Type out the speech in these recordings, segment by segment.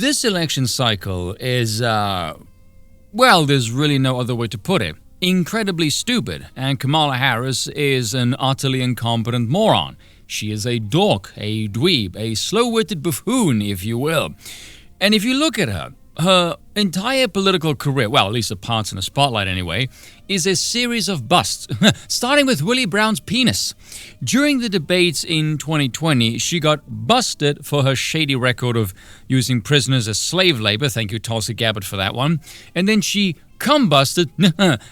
This election cycle is, well, there's really no other way to put it. Incredibly stupid, and Kamala Harris is an utterly incompetent moron. She is a dork, a dweeb, a slow-witted buffoon, if you will. And if you look at her, her entire political career, well, at least the parts in the spotlight anyway, is a series of busts, starting with Willie Brown's penis. During the debates in 2020, she got busted for her shady record of using prisoners as slave labor. Thank you, Tulsi Gabbard, for that one. And then she combusted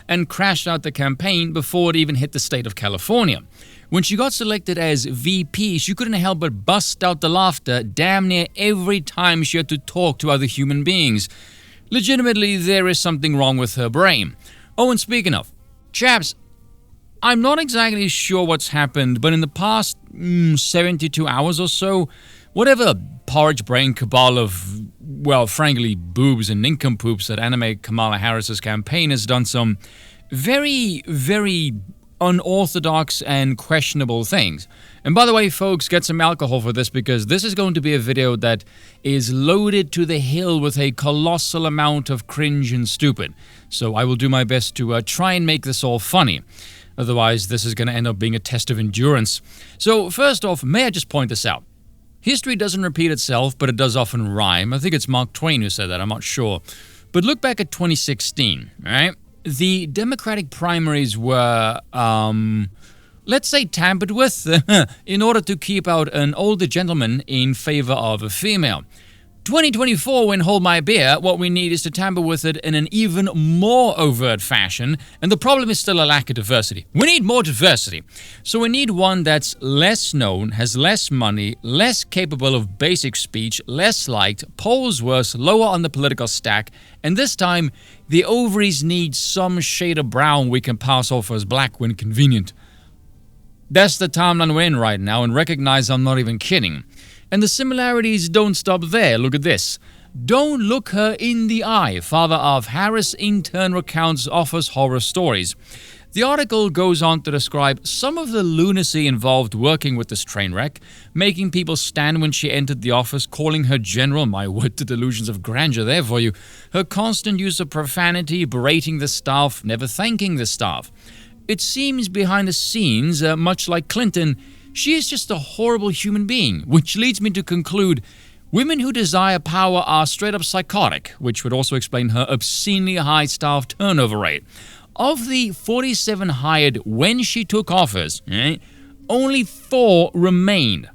and crashed out the campaign before it even hit the state of California. When she got selected as VP, she couldn't help but bust out the laughter damn near every time she had to talk to other human beings. Legitimately, there is something wrong with her brain. Oh, and speaking of, chaps, I'm not exactly sure what's happened, but in the past 72 hours or so, whatever porridge brain cabal of, well, frankly, boobs and nincompoops that animate Kamala Harris's campaign has done some very, very unorthodox and questionable things. And by the way, folks, get some alcohol for this, because this is going to be a video that is loaded to the hill with a colossal amount of cringe and stupid. So I will do my best to try and make this all funny. Otherwise, this is going to end up being a test of endurance. So first off, may I just point this out? History doesn't repeat itself, but it does often rhyme. I think it's Mark Twain who said that, I'm not sure. But look back at 2016, all right? The Democratic primaries were, let's say, tampered with in order to keep out an older gentleman in favor of a female. 2024, when Hold My Beer, what we need is to tamper with it in an even more overt fashion, and the problem is still a lack of diversity. We need more diversity. So we need one that's less known, has less money, less capable of basic speech, less liked, polls worse, lower on the political stack, and this time, the ovaries need some shade of brown we can pass off as black when convenient. That's the timeline we're in right now, and recognize I'm not even kidding. And the similarities don't stop there. Look at this. Don't look her in the eye. Father of Harris intern recounts office horror stories. The article goes on to describe some of the lunacy involved working with this train wreck, making people stand when she entered the office, calling her general, my word, the delusions of grandeur there for you, her constant use of profanity, berating the staff, never thanking the staff. It seems behind the scenes, much like Clinton, she is just a horrible human being, which leads me to conclude women who desire power are straight up psychotic, which would also explain her obscenely high staff turnover rate. Of the 47 hired when she took office, only 4 remained.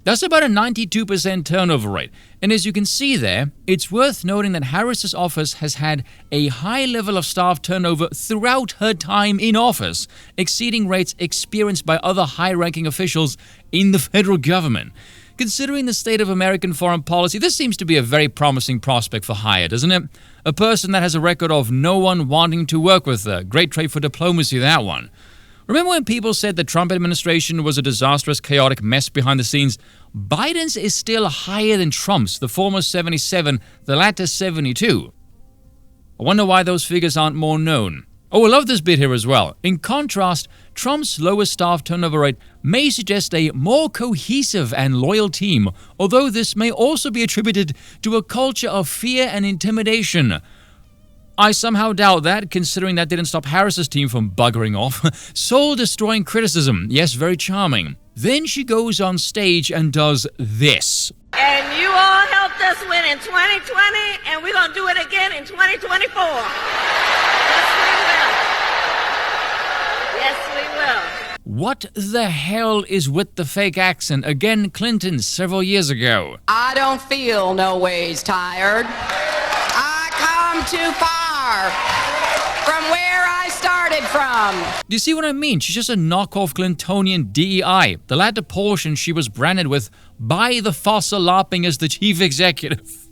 That's about a 92% turnover rate. And as you can see there, it's worth noting that Harris's office has had a high level of staff turnover throughout her time in office, exceeding rates experienced by other high-ranking officials in the federal government. Considering the state of American foreign policy, this seems to be a very promising prospect for hire, doesn't it? A person that has a record of no one wanting to work with her. Great trait for diplomacy, that one. Remember when people said the Trump administration was a disastrous, chaotic mess behind the scenes? Biden's is still higher than Trump's, the former 77, the latter 72. I wonder why those figures aren't more known. Oh, I love this bit here as well. In contrast, Trump's lower staff turnover rate may suggest a more cohesive and loyal team, although this may also be attributed to a culture of fear and intimidation. I somehow doubt that, considering that didn't stop Harris's team from buggering off. Soul-destroying criticism. Yes, very charming. Then she goes on stage and does this. And you all helped us win in 2020, and we're going to do it again in 2024. Yes, we will. What the hell is with the fake accent? Again, Clinton several years ago. I don't feel no ways tired. I come too far from where I started from. Do you see what I mean? She's just a knockoff Clintonian DEI. The latter portion she was branded with by the fossil LARPing as the chief executive.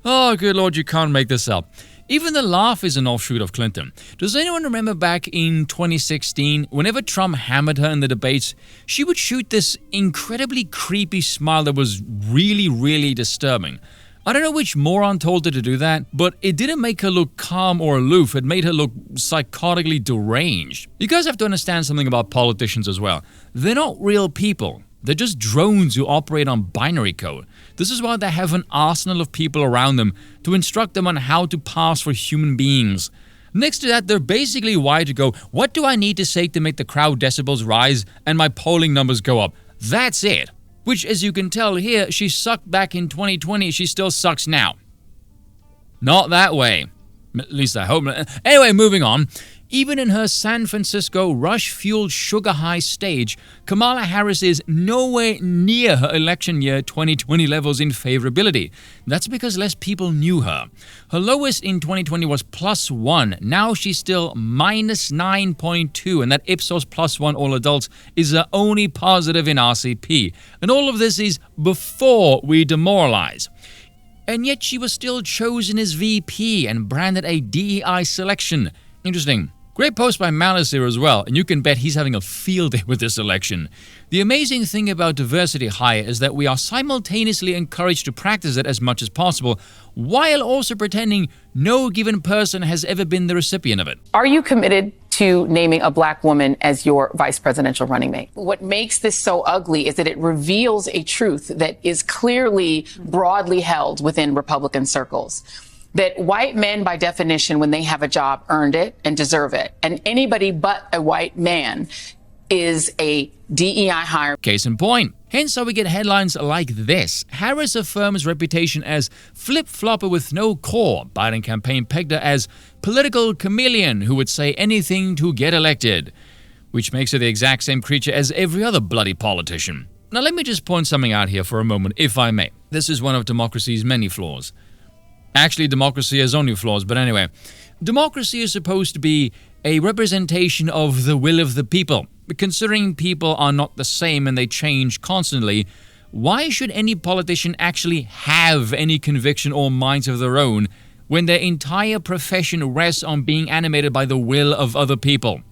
Oh, good lord, you can't make this up. Even the laugh is an offshoot of Clinton. Does anyone remember back in 2016, whenever Trump hammered her in the debates, she would shoot this incredibly creepy smile that was really, really disturbing. I don't know which moron told her to do that, but it didn't make her look calm or aloof. It made her look psychotically deranged. You guys have to understand something about politicians as well. They're not real people. They're just drones who operate on binary code. This is why they have an arsenal of people around them to instruct them on how to pass for human beings. Next to that, they're basically wired to go, what do I need to say to make the crowd decibels rise and my polling numbers go up? That's it. Which, as you can tell here, she sucked back in 2020, she still sucks now. Not that way. At least I hope not. Anyway, moving on. Even in her San Francisco rush-fueled sugar-high stage, Kamala Harris is nowhere near her election year 2020 levels in favorability. That's because less people knew her. Her lowest in 2020 was +1. Now she's still -9.2, and that Ipsos +1 all adults is her only positive in RCP. And all of this is before we demoralize. And yet she was still chosen as VP and branded a DEI selection. Interesting. Great post by Malice here as well, and you can bet he's having a field day with this election. The amazing thing about diversity hire is that we are simultaneously encouraged to practice it as much as possible, while also pretending no given person has ever been the recipient of it. Are you committed to naming a black woman as your vice presidential running mate? What makes this so ugly is that it reveals a truth that is clearly broadly held within Republican circles. That white men, by definition, when they have a job, earned it and deserve it. And anybody but a white man is a DEI hire. Case in point. Hence how we get headlines like this. Harris affirms reputation as flip-flopper with no core. Biden campaign pegged her as political chameleon who would say anything to get elected. Which makes her the exact same creature as every other bloody politician. Now let me just point something out here for a moment, if I may. This is one of democracy's many flaws. Actually, democracy has only flaws, but anyway. Democracy is supposed to be a representation of the will of the people. But considering people are not the same and they change constantly, why should any politician actually have any conviction or minds of their own when their entire profession rests on being animated by the will of other people?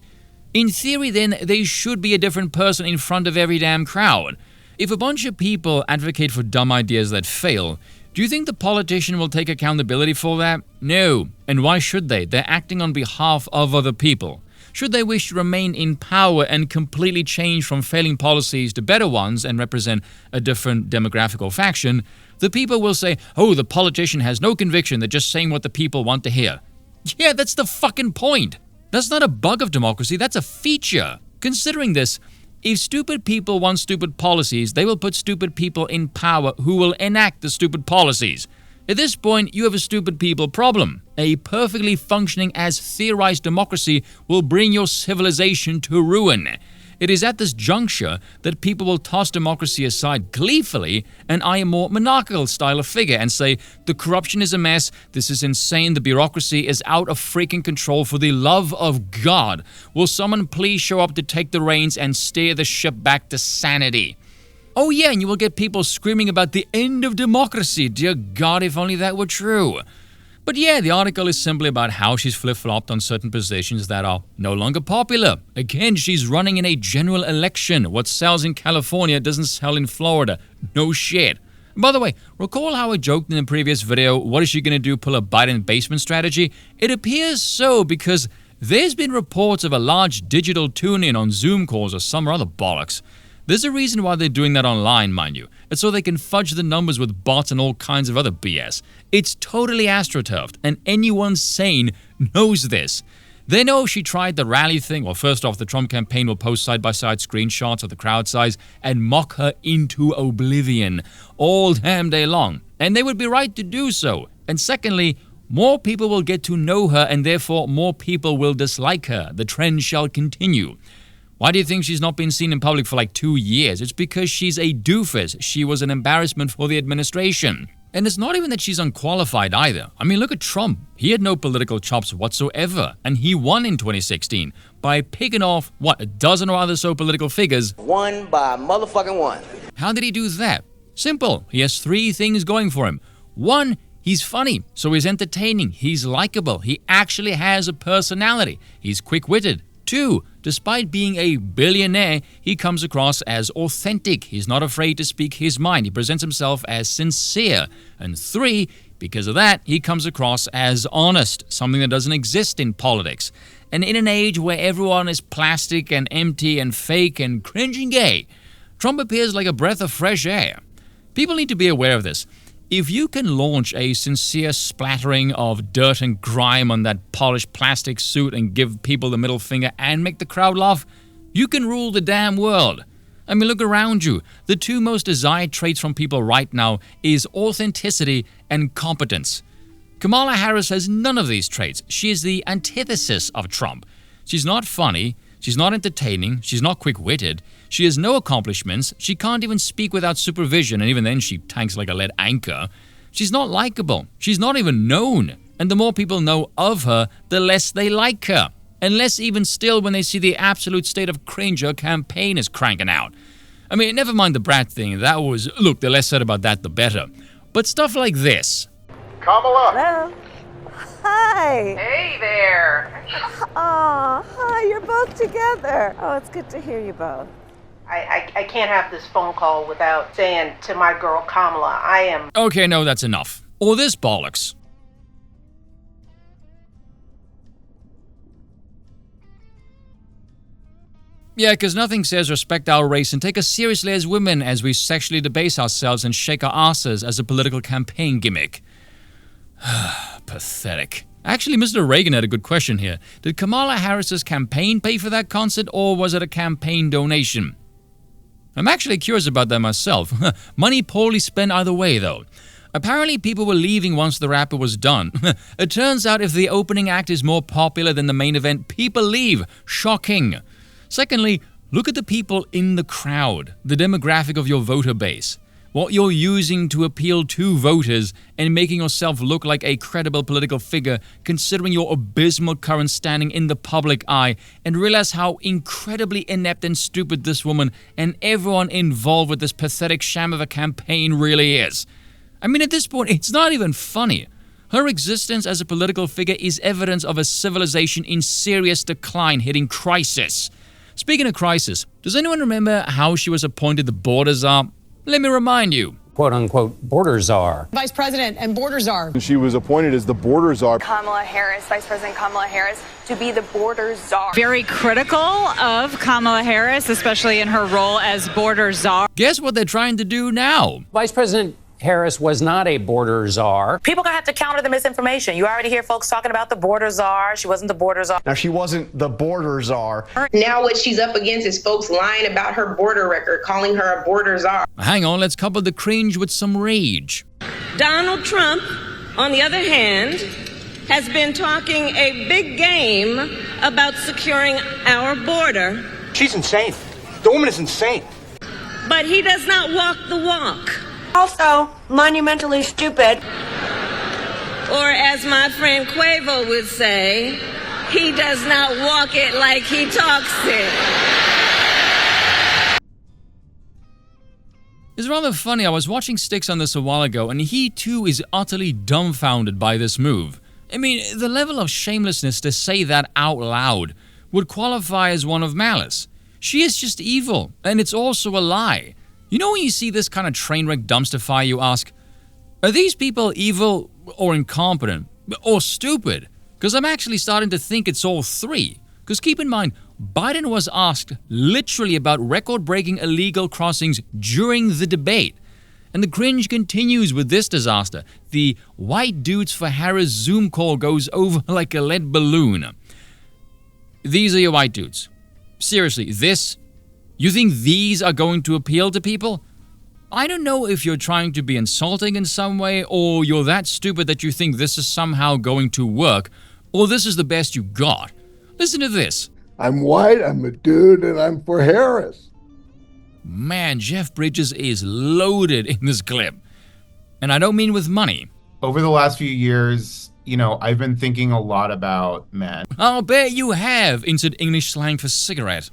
In theory, then, they should be a different person in front of every damn crowd. If a bunch of people advocate for dumb ideas that fail, do you think the politician will take accountability for that? No. And why should they? They're acting on behalf of other people. Should they wish to remain in power and completely change from failing policies to better ones and represent a different demographic or faction, the people will say, oh, the politician has no conviction, they're just saying what the people want to hear. Yeah, that's the fucking point. That's not a bug of democracy, that's a feature. Considering this, if stupid people want stupid policies, they will put stupid people in power who will enact the stupid policies. At this point, you have a stupid people problem. A perfectly functioning as theorized democracy will bring your civilization to ruin. It is at this juncture that people will toss democracy aside gleefully and eye a more monarchical style of figure and say, the corruption is a mess, this is insane, the bureaucracy is out of freaking control, for the love of God. Will someone please show up to take the reins and steer the ship back to sanity? Oh yeah, and you will get people screaming about the end of democracy. Dear God, if only that were true. But yeah, the article is simply about how she's flip-flopped on certain positions that are no longer popular. Again, she's running in a general election. What sells in California doesn't sell in Florida. No shit. By the way, recall how I joked in the previous video, what is she gonna do, pull a Biden basement strategy? It appears so because there's been reports of a large digital tune-in on Zoom calls or some other bollocks. There's a reason why they're doing that online, mind you. It's so they can fudge the numbers with bots and all kinds of other BS. It's totally astroturfed, and anyone sane knows this. They know if she tried the rally thing, well, first off, the Trump campaign will post side-by-side screenshots of the crowd size and mock her into oblivion all damn day long. And they would be right to do so. And secondly, more people will get to know her and therefore more people will dislike her. The trend shall continue. Why do you think she's not been seen in public for like 2 years? It's because she's a doofus. She was an embarrassment for the administration. And it's not even that she's unqualified either. I mean, look at Trump. He had no political chops whatsoever, and he won in 2016 by picking off, a dozen or other so political figures. One by motherfucking one. How did he do that? Simple. He has 3 things going for him. 1, he's funny, so he's entertaining. He's likable. He actually has a personality. He's quick-witted. 2, despite being a billionaire, he comes across as authentic. He's not afraid to speak his mind. He presents himself as sincere. And 3, because of that, he comes across as honest, something that doesn't exist in politics. And in an age where everyone is plastic and empty and fake and cringe and gay, Trump appears like a breath of fresh air. People need to be aware of this. If you can launch a sincere splattering of dirt and grime on that polished plastic suit and give people the middle finger and make the crowd laugh, you can rule the damn world. I mean, look around you. The two most desired traits from people right now is authenticity and competence. Kamala Harris has none of these traits. She is the antithesis of Trump. She's not funny. She's not entertaining. She's not quick-witted. She has no accomplishments. She can't even speak without supervision, and even then she tanks like a lead anchor. She's not likable. She's not even known. And the more people know of her, the less they like her. And less even still when they see the absolute state of cringe her campaign is cranking out. I mean, never mind the Brat thing. That was, look, the less said about that, the better. But stuff like this. Kamala! Hello. Hi. Hey there. Oh, hi, you're both together. Oh, it's good to hear you both. I can't have this phone call without saying to my girl Kamala, I am... Okay, no, that's enough. Or this bollocks. Yeah, because nothing says respect our race and take us seriously as women as we sexually debase ourselves and shake our asses as a political campaign gimmick. Pathetic. Actually, Mr. Reagan had a good question here. Did Kamala Harris's campaign pay for that concert, or was it a campaign donation? I'm actually curious about that myself. Money poorly spent either way, though. Apparently, people were leaving once the rapper was done. It turns out if the opening act is more popular than the main event, people leave. Shocking. Secondly, look at the people in the crowd, the demographic of your voter base. What you're using to appeal to voters and making yourself look like a credible political figure considering your abysmal current standing in the public eye, and realize how incredibly inept and stupid this woman and everyone involved with this pathetic sham of a campaign really is. I mean, at this point, it's not even funny. Her existence as a political figure is evidence of a civilization in serious decline hitting crisis. Speaking of crisis, does anyone remember how she was appointed the border czar? Let me remind you. Quote-unquote border czar. Vice President and border czar. She was appointed as the border czar. Kamala Harris, Vice President Kamala Harris, to be the border czar. Very critical of Kamala Harris, especially in her role as border czar. Guess what they're trying to do now? Vice President Harris was not a border czar. People gonna have to counter the misinformation. You already hear folks talking about the border czar. She wasn't the border czar. Now, she wasn't the border czar. Now what she's up against is folks lying about her border record, calling her a border czar. Hang on, let's couple the cringe with some rage. Donald Trump, on the other hand, has been talking a big game about securing our border. She's insane. The woman is insane. But he does not walk the walk. Also, monumentally stupid. Or as my friend Quavo would say, he does not walk it like he talks it. It's rather funny, I was watching Styx on this a while ago, and he too is utterly dumbfounded by this move. I mean, the level of shamelessness to say that out loud would qualify as one of malice. She is just evil, and it's also a lie. You know when you see this kind of train wreck dumpster fire, you ask, are these people evil or incompetent or stupid? Because I'm actually starting to think it's all three. Because keep in mind, Biden was asked literally about record-breaking illegal crossings during the debate. And the cringe continues with this disaster. The white dudes for Harris Zoom call goes over like a lead balloon. These are your white dudes. Seriously, this... You think these are going to appeal to people? I don't know if you're trying to be insulting in some way, or you're that stupid that you think this is somehow going to work, or this is the best you got. Listen to this. I'm white, I'm a dude, and I'm for Harris. Man, Jeff Bridges is loaded in this clip. And I don't mean with money. Over the last few years, I've been thinking a lot about men. I'll bet you have, insert English slang for cigarette.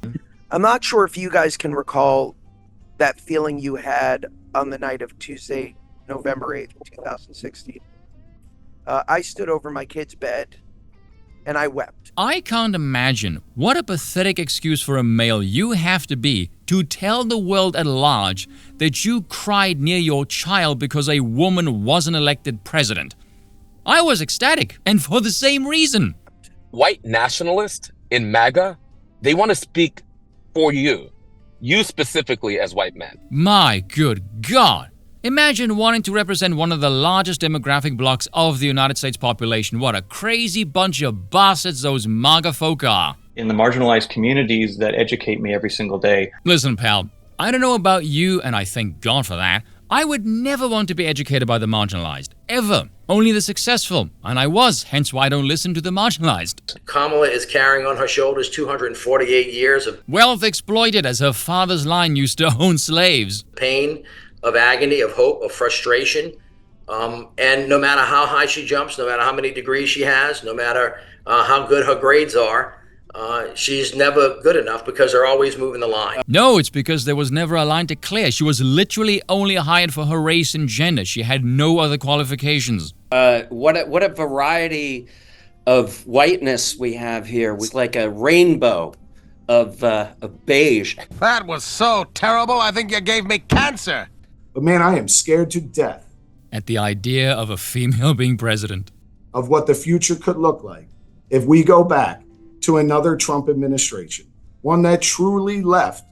I'm not sure if you guys can recall that feeling you had on the night of Tuesday, November 8th, 2016. I stood over my kid's bed and I wept. I can't imagine what a pathetic excuse for a male you have to be to tell the world at large that you cried near your child because a woman wasn't elected president. I was ecstatic, and for the same reason. White nationalists in MAGA, they want to speak for you. you specifically as white men. My good God. Imagine wanting to represent one of the largest demographic blocks of the United States population. What a crazy bunch of bastards those MAGA folk are. In the marginalized communities that educate me every single day. Listen, pal, I don't know about you, and I thank God for that. I would never want to be educated by the marginalized. Ever. Only the successful. And I was, hence why I don't listen to the marginalized. Kamala is carrying on her shoulders 248 years of wealth exploited as her father's line used to own slaves. Pain, of agony, of hope, of frustration. And no matter how high she jumps, no matter how many degrees she has, no matter how good her grades are, she's never good enough because they're always moving the line. No, it's because there was never a line to clear. She was literally only hired for her race and gender. She had no other qualifications. What a variety of whiteness we have here. It's like a rainbow of beige. That was so terrible, I think you gave me cancer. But man, I am scared to death. At the idea of a female being president. Of what the future could look like if we go back to another Trump administration. One that truly left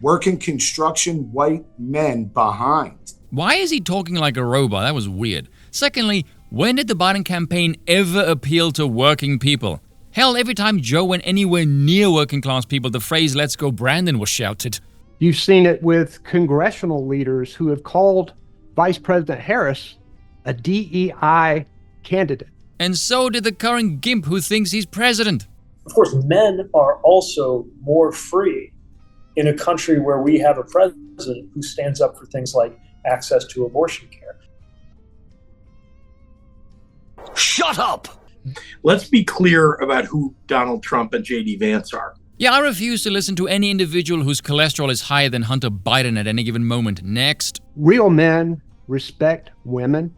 working construction white men behind. Why is he talking like a robot? That was weird. Secondly, when did the Biden campaign ever appeal to working people? Hell, every time Joe went anywhere near working class people, the phrase "Let's go Brandon" was shouted. You've seen it with congressional leaders who have called Vice President Harris a DEI candidate. And so did the current gimp who thinks he's president. Of course, men are also more free in a country where we have a president who stands up for things like access to abortion care. Shut up! Let's be clear about who Donald Trump and J.D. Vance are. Yeah, I refuse to listen to any individual whose cholesterol is higher than Hunter Biden at any given moment. Next. Real men respect women.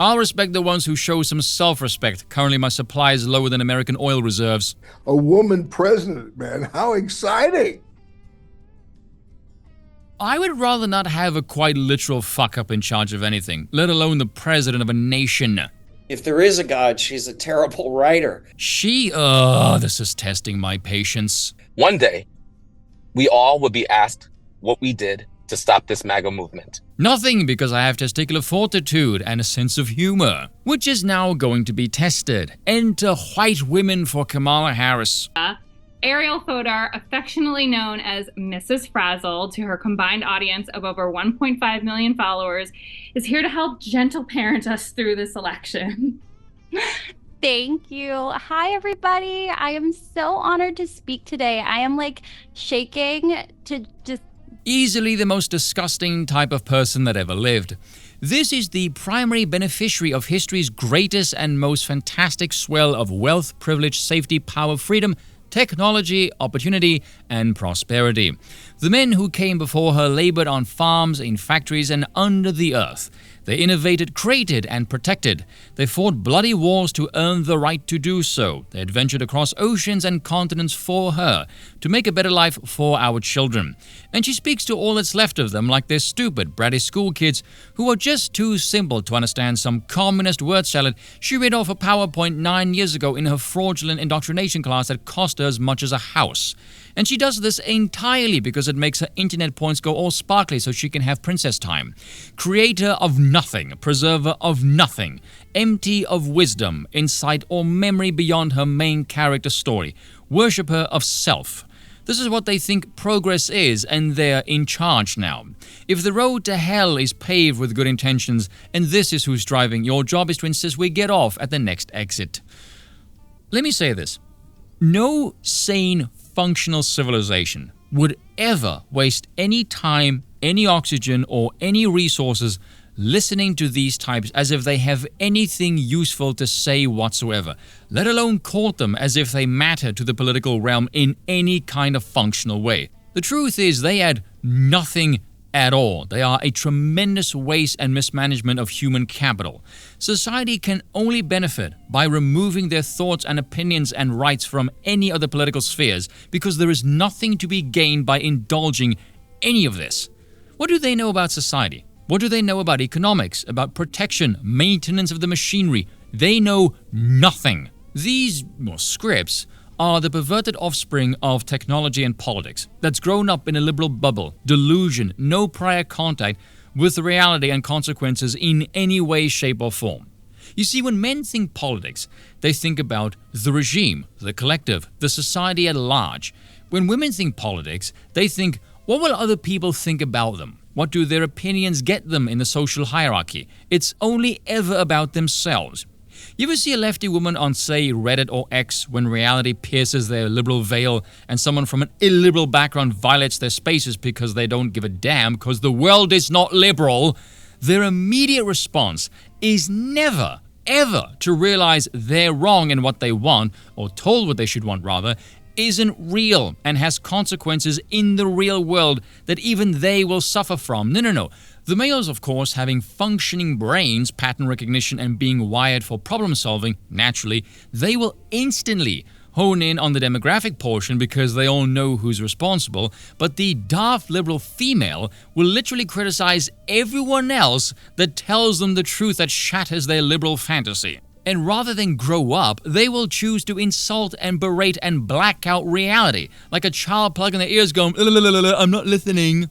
I'll respect the ones who show some self-respect. Currently, my supply is lower than American oil reserves. A woman president, man. How exciting. I would rather not have a quite literal fuck-up in charge of anything, let alone the president of a nation. If there is a God, she's a terrible writer. This is testing my patience. One day, we all will be asked what we did to stop this MAGA movement. Nothing, because I have testicular fortitude and a sense of humor, which is now going to be tested. Enter white women for Kamala Harris. Ariel Fodor, affectionately known as Mrs. Frazzle, to her combined audience of over 1.5 million followers, is here to help gentle parent us through this election. Thank you. Hi, everybody. I am so honored to speak today. I am shaking to just... Easily the most disgusting type of person that ever lived. This is the primary beneficiary of history's greatest and most fantastic swell of wealth, privilege, safety, power, freedom, technology, opportunity, and prosperity. The men who came before her labored on farms, in factories, and under the earth. They innovated, created, and protected. They fought bloody wars to earn the right to do so. They adventured across oceans and continents for her, to make a better life for our children. And she speaks to all that's left of them like they're stupid, bratty school kids who are just too simple to understand some communist word salad she read off a PowerPoint 9 years ago in her fraudulent indoctrination class that cost her as much as a house. And she does this entirely because it makes her internet points go all sparkly so she can have princess time. Creator of nothing, preserver of nothing, empty of wisdom, insight, or memory beyond her main character story, worshipper of self. This is what they think progress is, and they're in charge now. If the road to hell is paved with good intentions, and this is who's driving, your job is to insist we get off at the next exit. Let me say this. No sane, functional civilization would ever waste any time, any oxygen, or any resources listening to these types as if they have anything useful to say whatsoever, let alone court them as if they matter to the political realm in any kind of functional way. The truth is they add nothing at all. They are a tremendous waste and mismanagement of human capital. Society can only benefit by removing their thoughts and opinions and rights from any other political spheres because there is nothing to be gained by indulging any of this. What do they know about society? What do they know about economics, about protection, maintenance of the machinery? They know nothing. These scripts are the perverted offspring of technology and politics that's grown up in a liberal bubble, delusion, no prior contact with reality and consequences in any way, shape, or form. You see, when men think politics, they think about the regime, the collective, the society at large. When women think politics, they think, what will other people think about them? What do their opinions get them in the social hierarchy? It's only ever about themselves. You ever see a lefty woman on, say, Reddit or X when reality pierces their liberal veil and someone from an illiberal background violates their spaces because they don't give a damn because the world is not liberal? Their immediate response is never, ever to realize they're wrong in what they want, or told what they should want rather, isn't real and has consequences in the real world that even they will suffer from. No. The males, of course, having functioning brains, pattern recognition, and being wired for problem solving, naturally, they will instantly hone in on the demographic portion because they all know who's responsible, but the daft liberal female will literally criticize everyone else that tells them the truth that shatters their liberal fantasy. And rather than grow up, they will choose to insult and berate and black out reality, like a child plugging their ears going, I'm not listening.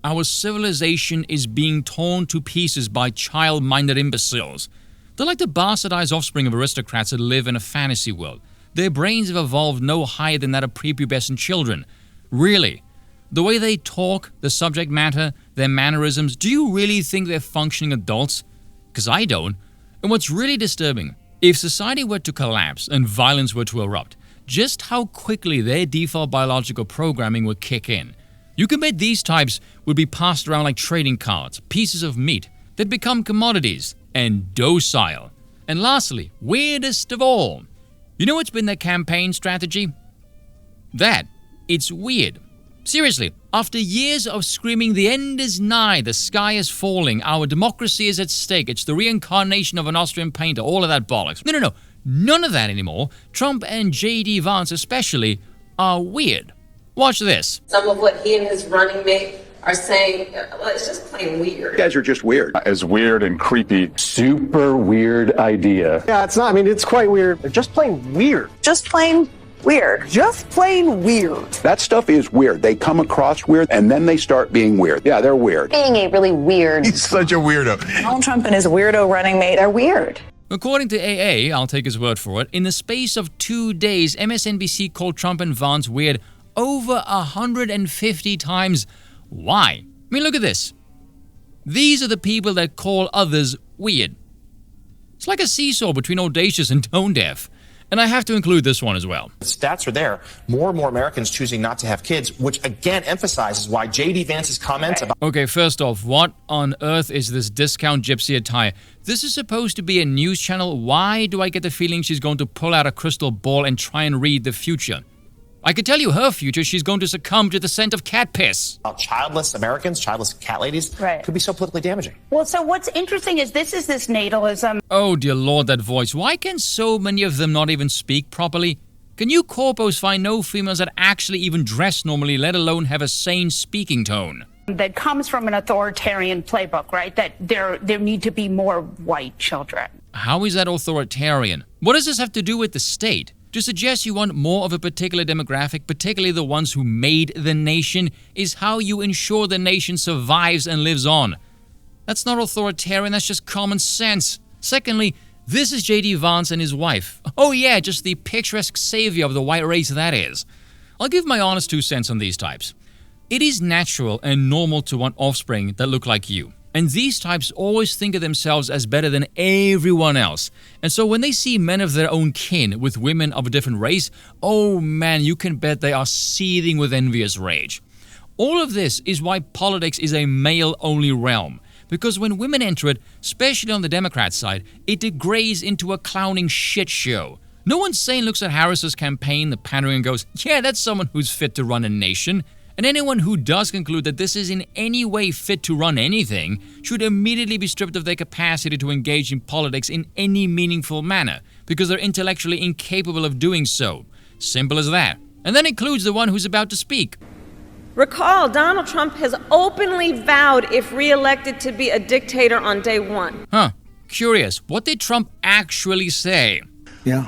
Our civilization is being torn to pieces by child-minded imbeciles. They're like the bastardized offspring of aristocrats that live in a fantasy world. Their brains have evolved no higher than that of prepubescent children. Really. The way they talk, the subject matter, their mannerisms, do you really think they're functioning adults? Because I don't. And what's really disturbing, if society were to collapse and violence were to erupt, just how quickly their default biological programming would kick in. You can bet these types would be passed around like trading cards, pieces of meat. They'd become commodities and docile. And lastly, weirdest of all, you know what's been their campaign strategy? That it's weird. Seriously, after years of screaming the end is nigh, the sky is falling, our democracy is at stake, it's the reincarnation of an Austrian painter, all of that bollocks. No. None of that anymore. Trump and J.D. Vance especially are weird. Watch this. Some of what he and his running mate are saying, well, it's just plain weird. You guys are just weird. As weird and creepy. Super weird idea. Yeah, it's not. I mean, it's quite weird. They're just plain weird. Just plain weird. Just plain weird. That stuff is weird. They come across weird and then they start being weird. Yeah, they're weird. Being a really weird. He's such a weirdo. Donald Trump and his weirdo running mate are weird. According to AA, I'll take his word for it, in the space of 2 days, MSNBC called Trump and Vance weird over 150 times. Why? I mean, look at this. These are the people that call others weird. It's like a seesaw between audacious and tone deaf. And I have to include this one as well. The stats are there. More and more Americans choosing not to have kids, which again emphasizes why J.D. Vance's comments about... Okay, first off, what on earth is this discount gypsy attire? This is supposed to be a news channel. Why do I get the feeling she's going to pull out a crystal ball and try and read the future? I could tell you her future, she's going to succumb to the scent of cat piss. Childless Americans, childless cat ladies, could be so politically damaging. Well, so what's interesting is this natalism. Oh, dear Lord, that voice. Why can so many of them not even speak properly? Can you corpos find no females that actually even dress normally, let alone have a sane speaking tone? That comes from an authoritarian playbook, right? That there need to be more white children. How is that authoritarian? What does this have to do with the state? To suggest you want more of a particular demographic, particularly the ones who made the nation, is how you ensure the nation survives and lives on. That's not authoritarian, that's just common sense. Secondly, this is J.D. Vance and his wife. Oh yeah, just the picturesque savior of the white race that is. I'll give my honest 2 cents on these types. It is natural and normal to want offspring that look like you. And these types always think of themselves as better than everyone else. And so when they see men of their own kin with women of a different race, oh man, you can bet they are seething with envious rage. All of this is why politics is a male-only realm. Because when women enter it, especially on the Democrat side, it degrades into a clowning shit show. No one sane looks at Harris's campaign, the pandering, and goes, yeah, that's someone who's fit to run a nation. And anyone who does conclude that this is in any way fit to run anything should immediately be stripped of their capacity to engage in politics in any meaningful manner, because they're intellectually incapable of doing so. Simple as that. And that includes the one who's about to speak. Recall, Donald Trump has openly vowed, if re-elected, to be a dictator on day one. Huh. Curious. What did Trump actually say?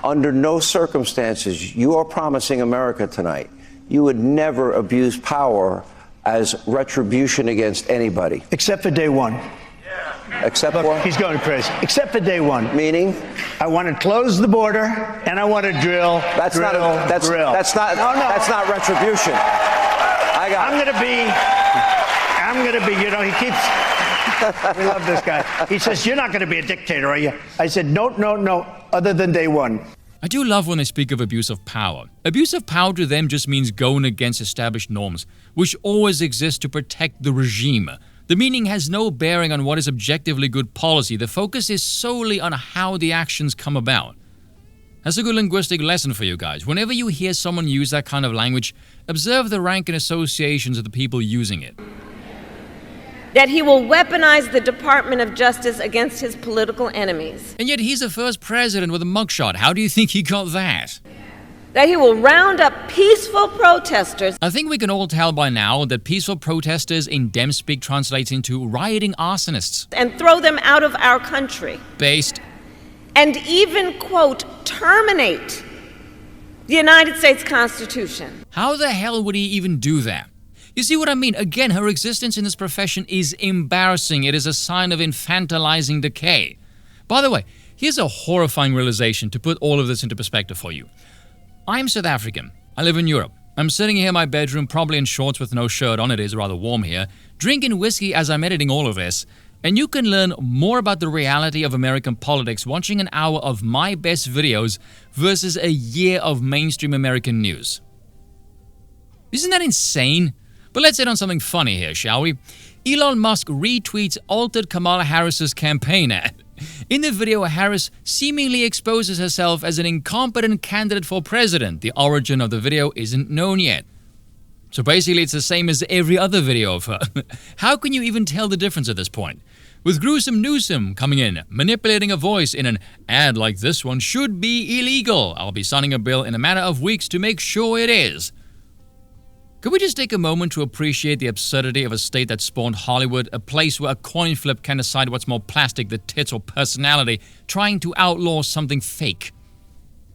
Under no circumstances, you are promising America tonight, you would never abuse power as retribution against anybody. Except for day one. Except Look, what? he's going crazy. Except for day one. Meaning? I want to close the border, and I want to drill. That's not retribution. I'm gonna be. You know, he keeps. We love this guy. He says, "You're not going to be a dictator, are you?" I said, "No. Other than day one." I do love when they speak of abuse of power. Abuse of power to them just means going against established norms, which always exist to protect the regime. The meaning has no bearing on what is objectively good policy. The focus is solely on how the actions come about. That's a good linguistic lesson for you guys. Whenever you hear someone use that kind of language, observe the rank and associations of the people using it. That he will weaponize the Department of Justice against his political enemies. And yet he's the first president with a mugshot. How do you think he got that? That he will round up peaceful protesters. I think we can all tell by now that peaceful protesters in Dem speak translates into rioting arsonists. And throw them out of our country. Based. And even, quote, terminate the United States Constitution. How the hell would he even do that? You see what I mean? Again, her existence in this profession is embarrassing. It is a sign of infantilizing decay. By the way, here's a horrifying realization to put all of this into perspective for you. I'm South African. I live in Europe. I'm sitting here in my bedroom, probably in shorts with no shirt on. It is rather warm here, drinking whiskey as I'm editing all of this. And you can learn more about the reality of American politics watching an hour of my best videos versus a year of mainstream American news. Isn't that insane? But let's end on something funny here, shall we? Elon Musk retweets altered Kamala Harris's campaign ad. In the video, Harris seemingly exposes herself as an incompetent candidate for president. The origin of the video isn't known yet. So basically, it's the same as every other video of her. How can you even tell the difference at this point? With gruesome Newsom coming in, manipulating a voice in an ad like this one should be illegal. I'll be signing a bill in a matter of weeks to make sure it is. Could we just take a moment to appreciate the absurdity of a state that spawned Hollywood, a place where a coin flip can decide what's more plastic, the tits or personality, trying to outlaw something fake?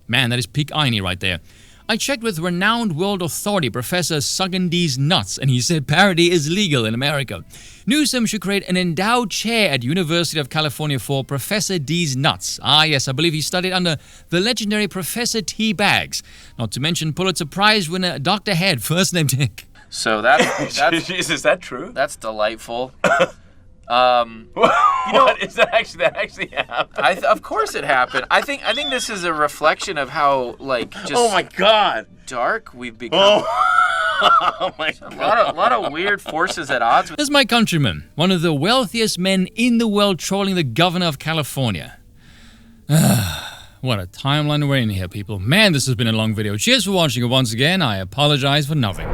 Man, that is peak irony right there. I checked with renowned world authority Professor Suggin D's Nuts, and he said parody is legal in America. Newsom should create an endowed chair at University of California for Professor D's Nuts. Ah yes, I believe he studied under the legendary Professor T. Bags. Not to mention Pulitzer Prize winner Dr. Head, first name Dick. So that's Jeez, is that true? That's delightful. What is that actually? That actually happened? Of course it happened. I think this is a reflection of how just oh my god dark we've become. Oh my god. A lot of weird forces at odds. This is my countryman, one of the wealthiest men in the world, trolling the governor of California. What a timeline we're in here, people. Man, this has been a long video. Cheers for watching, and once again, I apologize for nothing.